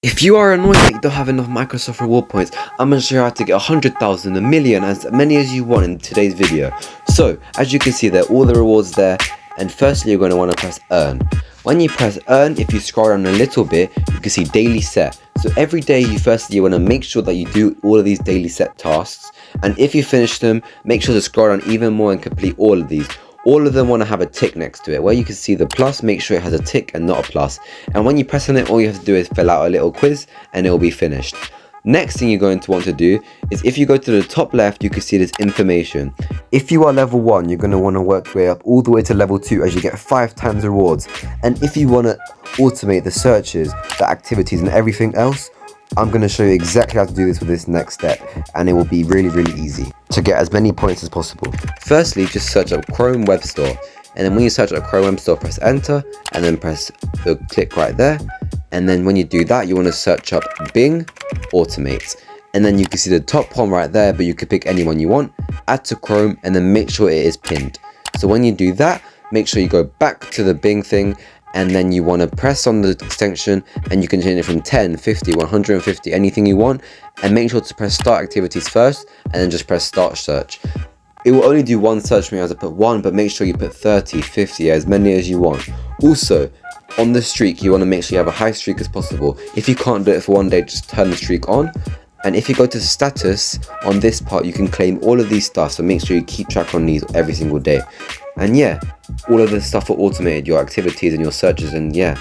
If you are annoyed that you don't have enough Microsoft reward points, I'm going to show you how to get 100,000, a million, as many as you want in today's video. So, as you can see there, all the rewards there, and firstly you're going to want to press earn. When you press earn, if you scroll down a little bit, you can see daily set. So every day you want to make sure that you do all of these daily set tasks, and if you finish them, make sure to scroll down even more and complete all of these. All of them want to have a tick next to it. Where you can see the plus, make sure it has a tick and not a plus. And when you press on it, all you have to do is fill out a little quiz and it will be finished. Next thing you're going to want to do is, if you go to the top left, you can see this information. If you are level 1, you're going to want to work your way up all the way to level 2 as you get 5 times rewards. And if you want to automate the searches, the activities and everything else, I'm going to show you exactly how to do this with this next step, and it will be really easy to get as many points as possible. Firstly, just search up Chrome Web Store, and then when you search up Chrome Web Store, press enter and then press the click right there. And then when you do that, you want to search up Bing Automate, and then you can see the top one right there, but you can pick any one you want, add to Chrome, and then make sure it is pinned. So when you do that, make sure you go back to the Bing thing, and then you want to press on the extension, and you can change it from 10, 50, 150, anything you want, and make sure to press start activities first and then just press start search. It will only do one search for me as I put 1, but make sure you put 30, 50, as many as you want. Also, on the streak, you want to make sure you have a high streak as possible. If you can't do it for one day, just turn the streak on. And if you go to status, on this part you can claim all of these stuff, so make sure you keep track on these every single day. And yeah, all of this stuff are automated, your activities and your searches, and yeah.